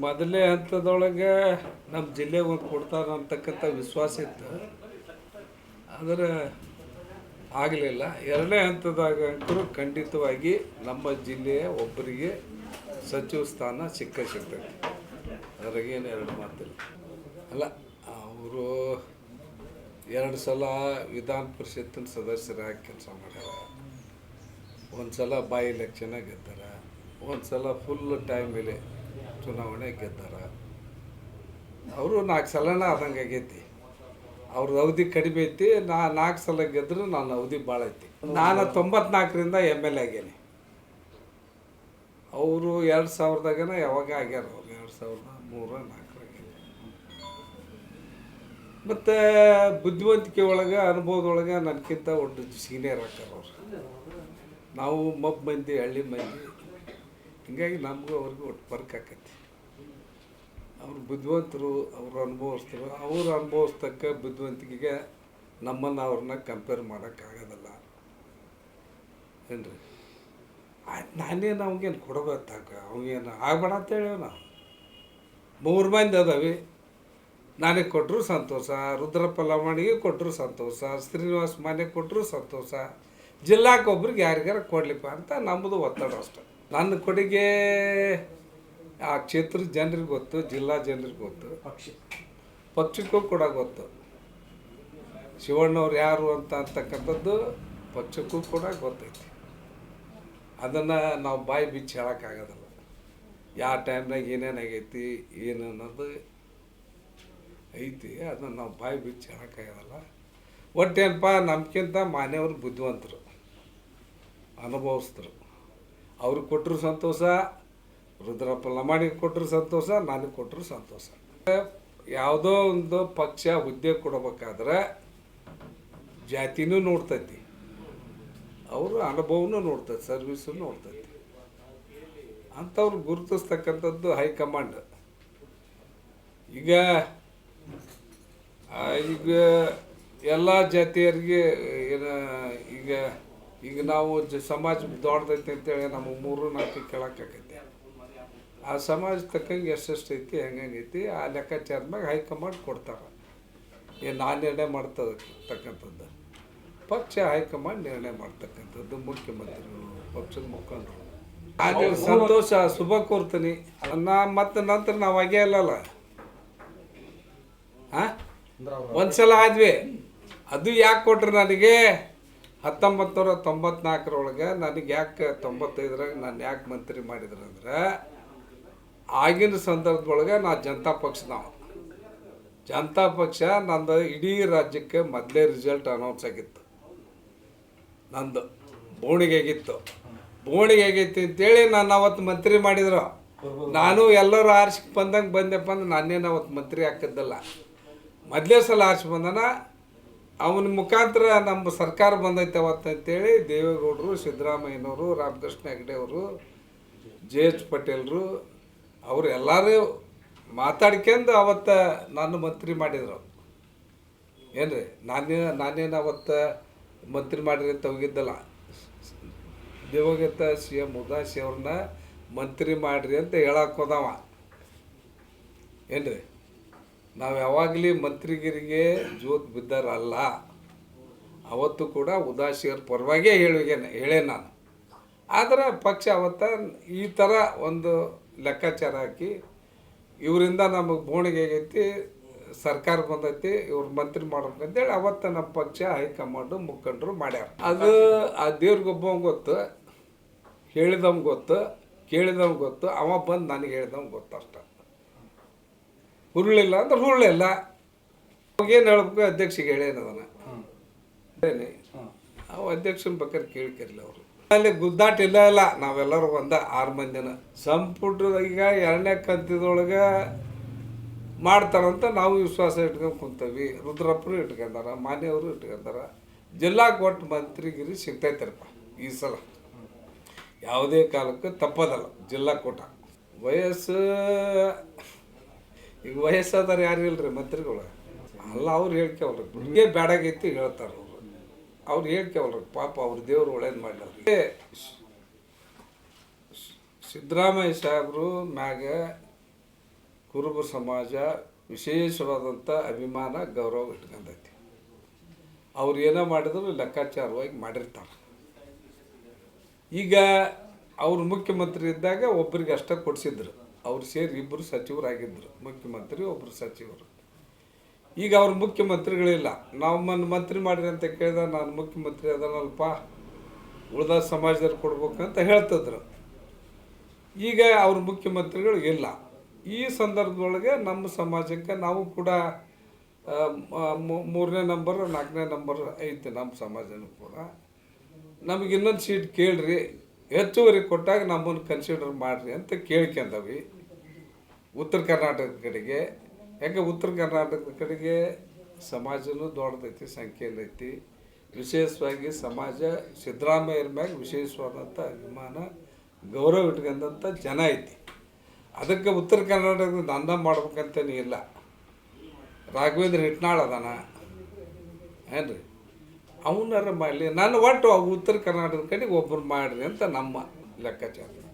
ಮೊದಲನೇ ಹಂತದೊಳಗೆ ನಮ್ಮ ಜಿಲ್ಲೆಗೆ ಒಂದು ಕೊಡ್ತಾರೆ ಅಂತಕ್ಕಂಥ ವಿಶ್ವಾಸ ಇತ್ತು. ಆದರೆ ಆಗಲಿಲ್ಲ. ಎರಡನೇ ಹಂತದಾಗಂತೂ ಖಂಡಿತವಾಗಿ ನಮ್ಮ ಜಿಲ್ಲೆಯ ಒಬ್ಬರಿಗೆ ಸಚಿವ ಸ್ಥಾನ ಸಿಗ್ತೈತಿ. ಅದ್ರಾಗೇನು ಎರಡು ಮಾತಿಲ್ಲ. ಅಲ್ಲ, ಅವರು 2 ಸಲ ವಿಧಾನ ಪರಿಷತ್ತಿನ ಸದಸ್ಯರಾಗಿ ಕೆಲಸ ಮಾಡ್ಯಾರ. ಒಂದು ಸಲ ಬೈ ಎಲೆಕ್ಷನಾಗ ಗೆದ್ದಾರ, ಒಂದು ಸಲ ಫುಲ್ ಟೈಮ್ ಮೇಲೆ ಚುನಾವಣೆ ಗೆದ್ದಾರ. ಅವರು 4 ಸಲನ ಆದಂಗೆ ಆಗೈತಿ. ಅವ್ರದ್ದು ಅವಧಿ ಕಡಿಮೆ ಐತಿ. 4 ಸಲ ಗೆದ್ರು ನನ್ನ ಅವಧಿ ಭಾಳ ಐತಿ. ನಾನು 94ರಿಂದ MLA ಆಗೇನಿ. ಅವರು 2000ದಾಗನ ಯಾವಾಗ ಆಗ್ಯಾರ. ಅವ್ರು 2003-4 ಮತ್ತು ಬುದ್ಧಿವಂತಿಕೆ ಒಳಗೆ ಅನುಭವದೊಳಗೆ ನನಗಿಂತ ಒಂದು ಸೀನಿಯರ್ ಆಗ್ತಾರೆ ಅವರು. ನಾವು ಮಬ್ಬ ಮಂದಿ, ಹಳ್ಳಿ ಮಂದಿ, ಹಿಂಗಾಗಿ ನಮಗೂ ಅವ್ರಿಗೂ ಒಟ್ಟು ಫರ್ಕ್ ಆಕೈತಿ. ಅವ್ರು ಬುದ್ಧಿವಂತರು, ಅವರು ಅನುಭವಿಸ್ತರು. ಅವ್ರು ಅನುಭವಿಸ್ತಕ್ಕ ಬುದ್ಧಿವಂತಿಕೆಗೆ ನಮ್ಮನ್ನು ಅವ್ರನ್ನ ಕಂಪೇರ್ ಮಾಡೋಕ್ಕಾಗೋದಲ್ಲ ಏನ್ರಿ. ಆಯ್ತು, ನಾನೇನು ಅವ್ಗೇನು ಕೊಡಬೇಕಾಗ ಅವಾಗೇನು ಆಗ್ಬೇಡ ಅಂತೇಳಿ ನಾವು 3 ಮಂದಿ ಅದಾವೆ. ನನಗೆ ಕೊಟ್ಟರು ಸಂತೋಷ, ರುದ್ರಪ್ಪ ಲಮಾಣಿಗೆ ಕೊಟ್ಟರು ಸಂತೋಷ, ಶ್ರೀನಿವಾಸ ಮಾನ್ಯ ಕೊಟ್ಟರು ಸಂತೋಷ. ಜಿಲ್ಲಾಕ್ಕೊಬ್ರಿಗೆ ಯಾರಿಗಾರ ಕೊಡ್ಲಿಪ್ಪ ಅಂತ ನಮ್ಮದು ಒತ್ತಡ ಅಷ್ಟೆ. ನನ್ನ ಕೊಡುಗೆ ಆ ಕ್ಷೇತ್ರದ ಜನರಿಗೆ ಗೊತ್ತು, ಜಿಲ್ಲಾ ಜನರಿಗೆ ಗೊತ್ತು, ಪಕ್ಷಕ್ಕೂ ಕೂಡ ಗೊತ್ತು. ಶಿವಣ್ಣವ್ರು ಯಾರು ಅಂತಕ್ಕಂಥದ್ದು ಪಕ್ಷಕ್ಕೂ ಕೂಡ ಗೊತ್ತೈತಿ. ಅದನ್ನು ನಾವು ಬಾಯಿ ಬಿಚ್ಚಿ ಹೇಳೋಕ್ಕಾಗೋದಲ್ಲ. ಯಾವ ಟೈಮ್ನಾಗ ಏನೇನಾಗೈತಿ ಏನು ಅನ್ನೋದು ಐತಿ. ಅದನ್ನು ನಾವು ಬಾಯಿ ಬಿಚ್ಚಿ ಹೇಳೋಕ್ಕಾಗೋದಲ್ಲ. ಒಟ್ಟೇನಪ್ಪ, ನಮ್ಗಿಂತ ಮಾನ್ಯವರು ಬುದ್ಧಿವಂತರು, ಅನುಭವಿಸ್ತರು. ಅವ್ರಿಗೆ ಕೊಟ್ಟರು ಸಂತೋಷ, ರುದ್ರಪ್ಪ ಲಮಾಣಿಗೆ ಕೊಟ್ಟರು ಸಂತೋಷ, ನನಗೆ ಕೊಟ್ಟರು ಸಂತೋಷ. ಯಾವುದೋ ಒಂದು ಪಕ್ಷ ಹುದ್ದೆ ಕೊಡಬೇಕಾದ್ರೆ ಜಾತಿನೂ ನೋಡ್ತೈತಿ, ಅವರು ಅನುಭವನೂ ನೋಡ್ತೈತಿ, ಸರ್ವಿಸು ನೋಡ್ತೈತಿ. ಅಂಥವ್ರು ಗುರುತಿಸ್ತಕ್ಕಂಥದ್ದು ಹೈಕಮಾಂಡ್. ಈಗ ಎಲ್ಲ ಜಾತಿಯರಿಗೆ ಏನು ಈಗ ನಾವು ಸಮಾಜ ದೊಡ್ಡದೈತಿ ಅಂತೇಳಿ ನಮಗೆ 3-4 ಕೇಳೋಕ್ಕಾಗೈತಿ. ಆ ಸಮಾಜ ತಕ್ಕಂಗೆ ಎಷ್ಟೆಷ್ಟು ಐತಿ, ಹೆಂಗೈತಿ ಆ ಲೆಕ್ಕಾಚಾರ ಮ್ಯಾಗ ಹೈಕಮಾಂಡ್ ಕೊಡ್ತಾರೆ. ಏನು ನಾನು ನಿರ್ಣಯ ಮಾಡ್ತಕ್ಕಂಥದ್ದು ಪಕ್ಷ ಹೈಕಮಾಂಡ್ ನಿರ್ಣಯ ಮಾಡ್ತಕ್ಕಂಥದ್ದು. ಮುಖ್ಯಮಂತ್ರಿಗಳು, ಪಕ್ಷದ ಮುಖಂಡರು ಹಾಗೆ ಸಂತೋಷ, ಶುಭ ಕೋರ್ತೀನಿ. ಮತ್ತು ನಂತರ ನಾವು ಹಾಗೇ ಅಲ್ಲಲ್ಲ. ಒಂದು ಸಲ ಆದ್ವಿ. ಅದು ಯಾಕೆ ಕೊಟ್ರು ನನಗೆ 1994 ನನಗೆ ಯಾಕೆ 95ರಾಗ ನಾನು ಯಾಕೆ ಮಂತ್ರಿ ಮಾಡಿದ್ರು ಅಂದ್ರೆ, ಆಗಿನ ಸಂದರ್ಭದೊಳಗೆ ನಾ ಜನತಾ ಪಕ್ಷ ನಂದು ಇಡೀ ರಾಜ್ಯಕ್ಕೆ ಮೊದಲೇ ರಿಸಲ್ಟ್ ಅನೌನ್ಸ್ ಆಗಿತ್ತು. ನಂದು ಬೋಣಿಗೆ ಆಗೈತಿ ಅಂತೇಳಿ ನಾನು ಅವತ್ತು ಮಂತ್ರಿ ಮಾಡಿದ್ರು. ನಾನು ಎಲ್ಲರೂ ಆರಿಸಿ ಬಂದೆಪ್ಪ ಅಂದ್ರೆ ನಾನೇನು ಅವತ್ತು ಮಂತ್ರಿ ಹಾಕಿದ್ದಲ್ಲ. ಮೊದಲೇ ಸಲ ಆರಿಸಿ ಬಂದನ. ಅವನ ಮುಖಾಂತರ ನಮ್ಮ ಸರ್ಕಾರ ಬಂದೈತೆ ಅವತ್ತು ಅಂತೇಳಿ ದೇವೇಗೌಡರು, ಸಿದ್ದರಾಮಯ್ಯನವರು, ರಾಮಕೃಷ್ಣ ಹೆಗಡೆ ಅವರು, JH ಪಟೇಲ್ರು ಅವರು ಎಲ್ಲರೂ ಮಾತಾಡ್ಕೊಂಡು ಅವತ್ತು ನಾನು ಮಂತ್ರಿ ಮಾಡಿದರು. ಏನ್ರಿ, ನಾನೇನು ಅವತ್ತು ಮಂತ್ರಿ ಮಾಡಿರಿ ಅಂತ ಹೋಗಿದ್ದಲ್ಲ. ದಿವಂಗತ CM ಉದಾಸಿ ಅವ್ರನ್ನ ಮಂತ್ರಿ ಮಾಡಿರಿ ಅಂತ ಹೇಳಕ್ಕೆ ಹೋದವ. ಏನ್ರಿ, ನಾವು ಯಾವಾಗಲೂ ಮಂತ್ರಿಗಿರಿಗೆ ಜೋತ್ ಬಿದ್ದಾರಲ್ಲ. ಅವತ್ತು ಕೂಡ ಉದಾಸಿಯವ್ರ ಪರವಾಗೇ ಹೇಳೇ ನಾನು. ಆದರೆ ಪಕ್ಷ ಅವತ್ತು ಈ ಥರ ಒಂದು ಲೆಕ್ಕಾಚಾರ ಹಾಕಿ ಇವರಿಂದ ನಮಗೆ ಬೋಣಿಗೆ ಆಗೈತಿ, ಸರ್ಕಾರ ಬಂದೈತಿ, ಇವ್ರು ಮಂತ್ರಿ ಮಾಡ್ಬೇಕಂತೇಳಿ ಅವತ್ತು ನಮ್ಮ ಪಕ್ಷ ಹೈಕಮಾಂಡು ಮುಖಂಡರು ಮಾಡ್ಯಾರ. ಅದು ಆ ದೇವ್ರಿಗೊಬ್ಬವಂಗೆ ಗೊತ್ತು, ಹೇಳಿದವ್ಗೆ ಗೊತ್ತು, ಕೇಳಿದವ್ಗೆ ಗೊತ್ತು. ಅವ ಬಂದು ನನಗೆ ಹೇಳಿದವ್ಗೆ ಗೊತ್ತು ಅಷ್ಟೆ. ಹುರುಳಿಲ್ಲ ಅಂದ್ರೆ ಹುರುಳಿಲ್ಲ. ಅವಾಗೇನು ಹೇಳ್ಬೇಕು, ಅಧ್ಯಕ್ಷಿಗೆ ಹೇಳೇನದನ ಹೇಳೇನಿ. ಅವು ಅಧ್ಯಕ್ಷನ ಬೇಕಾದ್ರೆ ಕೇಳ್ಕಿರಲಿ. ಅವರು ಅಲ್ಲಿ ಗುದ್ದಾಟ ಇಲ್ಲ. ನಾವೆಲ್ಲರೂ 6 ಮಂದಿನ ಸಂಪುಟದಾಗ ಈಗ 2ನೇ ಕಂತಿದೊಳಗೆ ಮಾಡ್ತಾರಂತ ನಾವು ವಿಶ್ವಾಸ ಇಟ್ಕೊಂಡು ಕುಂತೀವಿ. ರುದ್ರಪ್ಪರು ಇಟ್ಕೊಂಡಾರ, ಮಾನ್ಯವರು ಇಟ್ಕೊಂಡಾರ. ಜಿಲ್ಲಾಕ್ಕೆ ಒಟ್ಟು ಮಂತ್ರಿಗಿರಿ ಸಿಗ್ತೈತಾರಪ್ಪ ಈ ಸಲ. ಯಾವುದೇ ಕಾಲಕ್ಕೆ ತಪ್ಪದಲ್ಲ ಜಿಲ್ಲಾ ಕೂಟ. ವಯಸ್ಸಾದ್ರೆ ಯಾರು ಇಲ್ರಿ ಮಂತ್ರಿಗಳು. ಅಲ್ಲ, ಅವ್ರು ಹೇಳ್ಕೇವ್ರಿ, ಹುಡುಗಿ ಬ್ಯಾಡಾಗೈತಿ ಹೇಳ್ತಾರೆ. ಅವ್ರು ಹೇಳ್ಕೇವ್ರಿ, ಪಾಪ ಅವ್ರ ದೇವ್ರು ಒಳ್ಳೇದು ಮಾಡಲಿ ಅವ್ರಿಗೆ. ಸಿದ್ದರಾಮಯ್ಯ ಸಾಹೇಬರು ಮ್ಯಾಗ ಕುರುಬ ಸಮಾಜ ವಿಶೇಷವಾದಂಥ ಅಭಿಮಾನ ಗೌರವ ಇಟ್ಕೊಂಡೈತಿ. ಅವ್ರು ಏನೋ ಮಾಡಿದ್ರು ಲೆಕ್ಕಾಚಾರವಾಗಿ ಮಾಡಿರ್ತಾರೆ. ಈಗ ಅವರು ಮುಖ್ಯಮಂತ್ರಿ ಇದ್ದಾಗ ಒಬ್ಬರಿಗೆ ಅಷ್ಟೇ ಕೊಡಿಸಿದ್ರು, ಅವ್ರು ಸೇರಿ ಇಬ್ಬರು ಸಚಿವರಾಗಿದ್ದರು, ಮುಖ್ಯಮಂತ್ರಿ ಒಬ್ಬರು ಸಚಿವರು. ಈಗ ಅವ್ರು ಮುಖ್ಯಮಂತ್ರಿಗಳಿಲ್ಲ. ನಾವು ಮಂತ್ರಿ ಮಾಡಿರಿ ಅಂತ ಕೇಳಿದಾಗ ನಾನು ಮುಖ್ಯಮಂತ್ರಿ ಅದನ್ನಲ್ಪ ಉಳಿದ ಸಮಾಜದವ್ರು ಕೊಡ್ಬೇಕಂತ ಹೇಳ್ತಿದ್ರು. ಈಗ ಅವ್ರ ಮುಖ್ಯಮಂತ್ರಿಗಳು ಇಲ್ಲ. ಈ ಸಂದರ್ಭದೊಳಗೆ ನಮ್ಮ ಸಮಾಜಕ್ಕೆ ನಾವು ಕೂಡ 3ನೇ ನಂಬರ್ 4ನೇ ನಂಬರ್ ಐತೆ ನಮ್ಮ ಸಮಾಜನೂ ಕೂಡ. ನಮಗೆ ಇನ್ನೊಂದು ಸೀಟ್ ಕೇಳ್ರಿ, ಹೆಚ್ಚುವರಿ ಕೊಟ್ಟಾಗ ನಮ್ಮನ್ನು ಕನ್ಸಿಡರ್ ಮಾಡಿರಿ ಅಂತ ಕೇಳ್ಕೊಂಡವಿ ಉತ್ತರ ಕರ್ನಾಟಕದ ಕಡೆಗೆ. ಯಾಕೆ ಉತ್ತರ ಕರ್ನಾಟಕದ ಕಡೆಗೆ ಸಮಾಜನೂ ದೊಡ್ಡದೈತಿ, ಸಂಖ್ಯೆಯಲ್ಲಿ ಐತಿ. ವಿಶೇಷವಾಗಿ ಸಮಾಜ ಸಿದ್ದರಾಮಯ್ಯರ ಮ್ಯಾಗ ವಿಶೇಷವಾದಂಥ ಅಭಿಮಾನ ಗೌರವ ಇಟ್ಕೊಂಡಂಥ ಜನ ಐತಿ. ಅದಕ್ಕೆ ಉತ್ತರ ಕರ್ನಾಟಕದ ದಂಧ ಮಾಡ್ಬೇಕಂತನೇ ಇಲ್ಲ. ರಾಘವೇಂದ್ರ ಹಿಟ್ನಾಳ್ ಅದಾನ ಏನ್ರಿ, ಅವನಾರ ಮಾಡಲಿ. ನಾನು ಒಟ್ಟು ಉತ್ತರ ಕರ್ನಾಟಕದ ಕಡೆಗೆ ಒಬ್ಬರು ಮಾಡಿರಿ ಅಂತ ನಮ್ಮ ಲೆಕ್ಕಾಚಾರ.